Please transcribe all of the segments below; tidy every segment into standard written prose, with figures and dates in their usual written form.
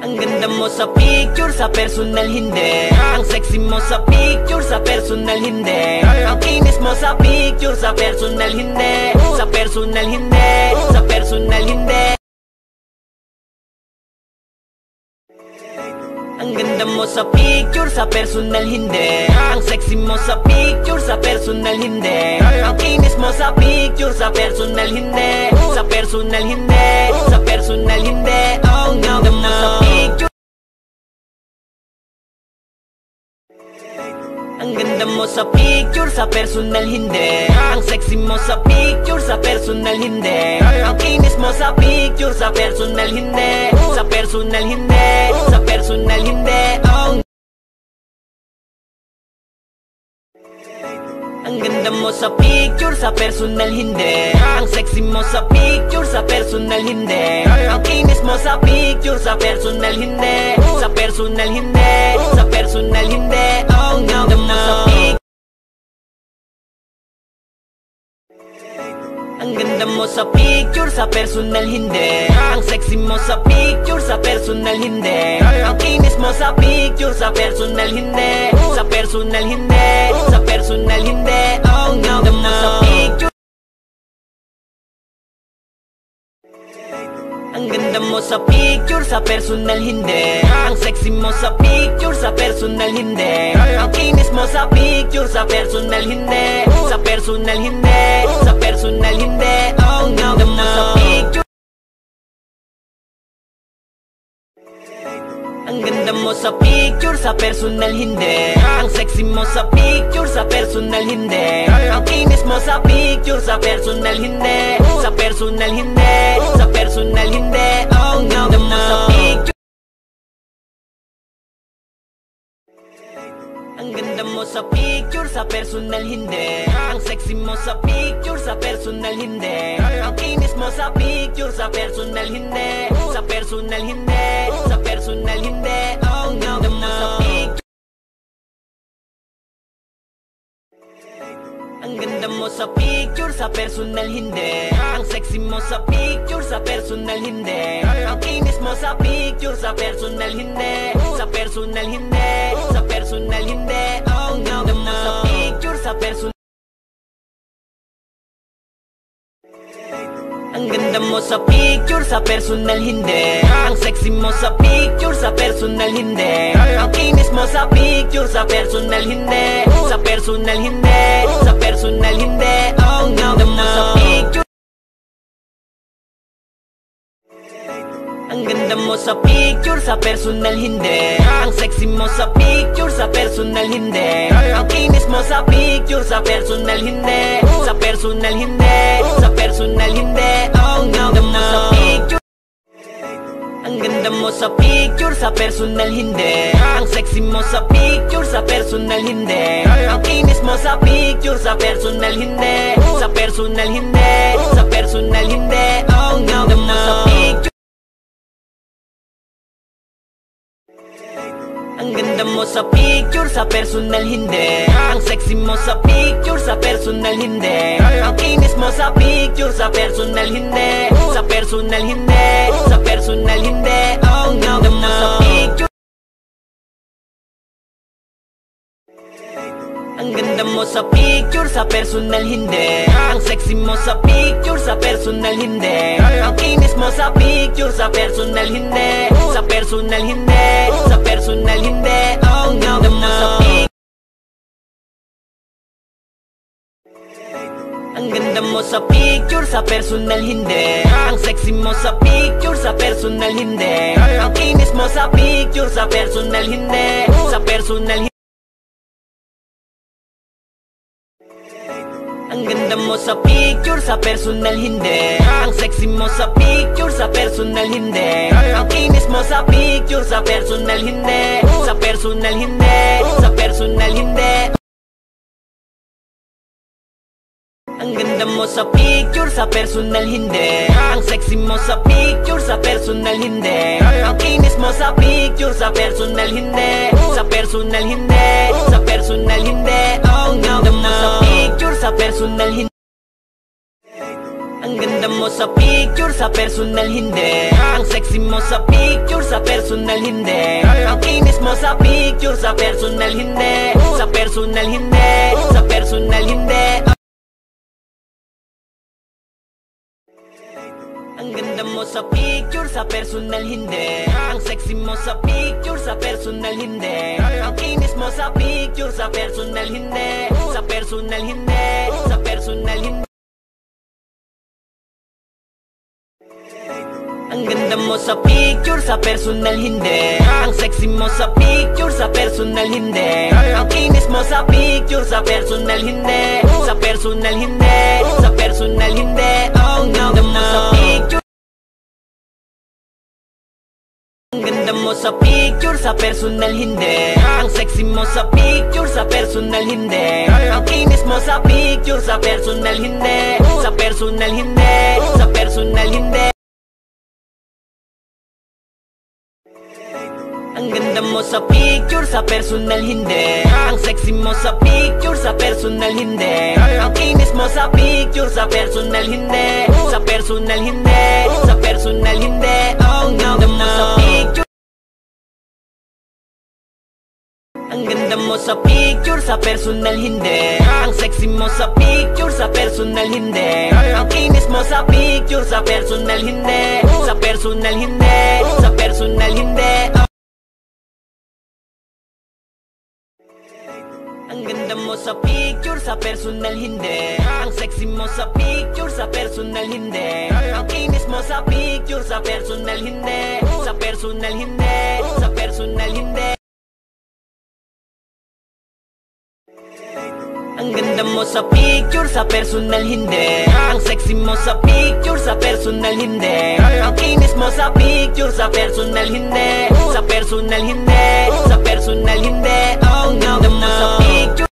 Ang ganda mo sa picture, sa personal hindi. Ang sexy mo sa picture, sa personal hindi. Ang kinis mo sa picture, sa personal hindi. Sa personal hindi, sa personal hindi. Ang ganda mo sa picture, sa personal hindi. Ang sexy mo sa picture, sa personal hindi. Ang kinis mo sa picture, sa personal hindi. Sa personal hindi, sa personal hindi. Ang ganda mo sa picture. Ang ganda mo sa picture, sa personal hindi. Ang sexy mo sa picture, sa personal hindi. Ang kinis mo sa picture, sa personal hindi. Sa personal hindi, sa personal hindi. Ang ganda mo sa picture, sa personal hindi. Ang sexy mo sa picture, sa personal hindi. Ang kinis mo sa picture, sa personal hindi. Sa personal hindi, sa personal hindi. Ang ganda mo sa picture. Ang ganda mo sa picture, sa personal hindi. Ang sexy mo sa picture, sa personal hindi. Ang kinis mo sa picture, sa personal hindi. Sa personal hindi, sa personal hindi. Ang ganda mo sa picture. Ang ganda mo sa picture, sa personal hindi. Ang sexy mo sa picture, sa personal hindi. Ang kinis mo sa picture, sa personal hindi. Sa personal hindi, sa personal hindi. Ang ganda mo sa picture. Ang ganda mo sa picture, sa personal hindi. Ang sexy mo sa picture, sa personal hindi. Ang kinis mo sa picture, sa personal hindi. Sa personal hindi, sa personal hindi. Ang ganda mo sa picture. Ang ganda mo sa picture, sa personal hindi. Ang sexy mo sa picture, sa personal hindi. Ang kinis mo sa picture, sa personal hindi. Sa personal hindi, sa personal hindi. Ang ganda mo sa picture. Ang ganda mo sa picture, sa personal hindi. Ang sexy mo sa picture, sa personal hindi. Ang kinis mo sa picture, sa personal hindi. Sa personal hindi, sa personal hindi. Ang ganda mo sa picture, sa personal. Ang ganda mo sa picture, sa personal hindi. Ang sexy mo sa picture, sa personal hindi. Ang kinis mo sa picture, sa personal hindi. Sa personal hindi, sa personal hindi. Ang ganda mo sa picture. Ang ganda mo sa picture, sa personal hindi. Ang sexy mo sa picture, sa personal hindi. Ang kinis mo sa picture, sa personal hindi. Sa personal hindi, sa personal hindi. Ang ganda mo sa picture. Ang ganda mo sa picture, sa personal hindi. Ang sexy mo sa picture, sa personal hindi. Ang kinis mo sa picture, sa personal hindi. Sa personal hindi, sa personal hindi. Ang ganda mo sa picture. Ang ganda mo sa picture, sa personal hindi. Ang sexy mo sa picture, sa personal hindi. Ang kinis mo sa picture, sa personal hindi. Sa personal hindi, sa personal hindi. Ang ganda mo sa picture. Ang ganda mo sa picture, sa personal hindi. Ang sexy mo sa picture, sa personal hindi. Ang kinis mo sa picture, sa personal hindi. Sa personal hindi, sa personal hindi. Ang ganda mo sa picture. Ang ganda mo sa picture, sa personal hindi. Ang sexy mo sa picture, sa personal hindi. Ang kinis mo sa picture, sa personal hindi. Sa personal hindi. Ang ganda mo sa picture, sa personal hindi. Ang sexy mo sa picture, sa personal hindi. Ang kinis mo sa picture, sa personal hindi. Sa personal hindi, sa personal hindi. Ang ganda mo sa picture, sa personal hindi. Ang sexy mo sa picture, sa personal hindi. Ang kinis mo sa picture, sa personal hindi. Sa personal hindi, sa personal hindi. Ang ganda mo sa picture, sa personal hindi. Ang Ang ganda mo sa picture, sa personal hindi. Ang sexy mo sa picture, sa personal hindi. Ang kinis mo sa picture, sa personal hindi. Sa personal hindi, sa personal hindi. Ang ganda mo sa picture, sa personal hindi. Ang sexy mo sa picture, sa personal hindi. Ang kinis mo sa picture, sa personal hindi. Sa personal hindi, sa personal hindi. Ang ganda mo sa picture, sa personal hindi. Ang sexy mo sa picture, sa personal hindi. Ang kinis mo sa picture, sa personal hindi. Sa personal hindi, sa personal hindi. Ang ganda mo sa picture. Ang ganda mo sa picture, sa personal hindi. Ang sexy mo sa picture, sa personal hindi. Ang kinis mo sa picture, sa personal hindi. Sa personal hindi, sa personal hindi. Ang ganda mo sa picture, sa personal hindi. Ang sexy mo sa picture, sa personal hindi. Ang kinis mo sa picture, sa personal hindi. Sa personal hindi, sa personal hindi. Ang ganda mo sa picture. Ang ganda mo sa picture, sa personal hindi. Ang sexy mo sa picture, sa personal hindi. Ang kinis mo sa picture, sa personal hindi. Sa personal hindi, sa personal hindi. Ang ganda mo sa picture, sa personal hindi. Ang sexy mo sa picture, sa personal hindi. Ang kinis mo sa picture, sa personal hindi. Sa personal hindi, sa personal hindi. Ang ganda mo sa picture, sa personal hindi. Ang sexy mo sa picture, sa personal hindi. Ang kinis mo sa picture, sa personal hindi. Sa personal hindi, sa personal hindi. Ang ganda mo sa picture.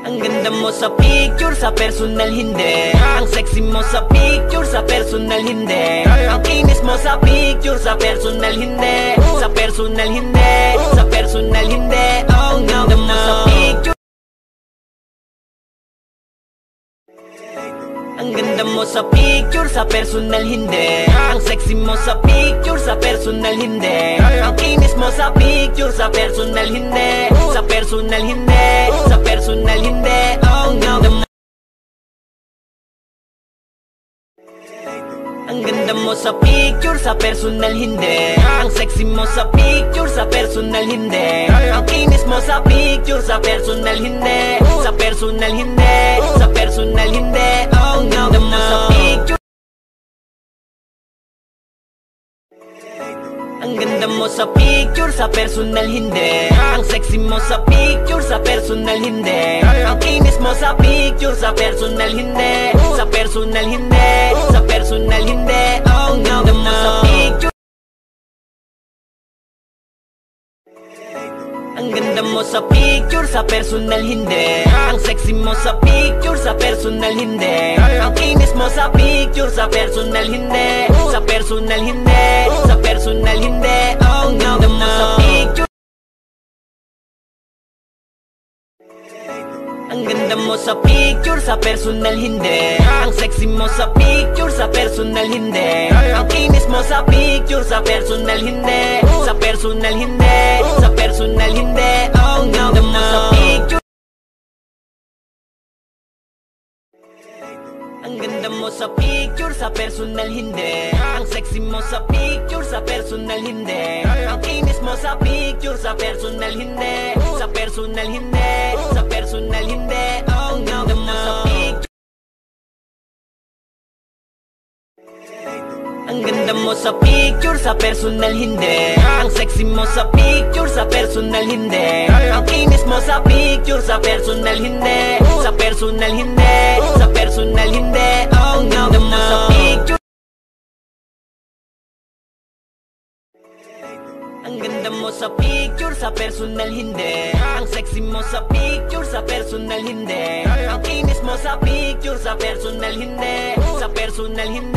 Ang ganda mo sa picture, sa personal hindi. Ang sexy mo sa picture, sa personal hindi. Ang kinis mo sa picture, sa personal hindi. Sa personal hindi, sa personal hindi. Ang ganda mo sa picture. Ang ganda mo sa picture, sa personal hindi. Ang sexy mo sa picture, sa personal hindi. Ang kinis mo sa picture, sa personal hindi. Sa personal hindi, sa personal hindi. Ang ganda mo. Ang ganda mo sa picture, sa personal hindi. Ang sexy mo sa picture, sa personal hindi. Ang kinis mo sa picture, sa personal hindi. Sa personal hindi, sa personal hindi. Ang ganda mo sa picture. Ang ganda mo sa picture, sa personal hindi. Ang sexy mo sa picture, sa personal hindi. Ang kinis mo sa picture, sa personal hindi. Sa personal hindi, sa personal hindi. Ang ganda mo sa picture. Ang ganda mo sa picture, sa personal hindi. Ang sexy mo sa picture, sa personal hindi. Ang kinis mo sa picture, sa personal hindi. Sa personal hindi, sa personal hindi. Ang ganda mo sa picture. Ang ganda mo sa picture, sa personal hindi. Ang sexy mo sa picture, sa personal hindi. Ang kinis mo sa picture, sa personal hindi. Sa personal hindi, sa personal hindi. Ang ganda mo sa picture. Ang ganda mo sa picture, sa personal hindi. Ang sexy mo sa picture, sa personal hindi. Ang kinis mo sa picture, sa personal hindi. Sa personal hindi, sa personal hindi. Ang ganda mo sa picture. Ang ganda mo sa picture, sa personal hindi. Ang sexy mo sa picture, sa personal hindi. Ang kinis mo sa picture, sa personal hindi. Sa personal hindi, sa personal hindi. Ang ganda mo sa picture. Ang ganda mo sa picture, sa personal hindi. Ang sexy mo sa picture, sa personal hindi. Ang kinis mo sa picture, sa personal hindi. Sa personal hindi.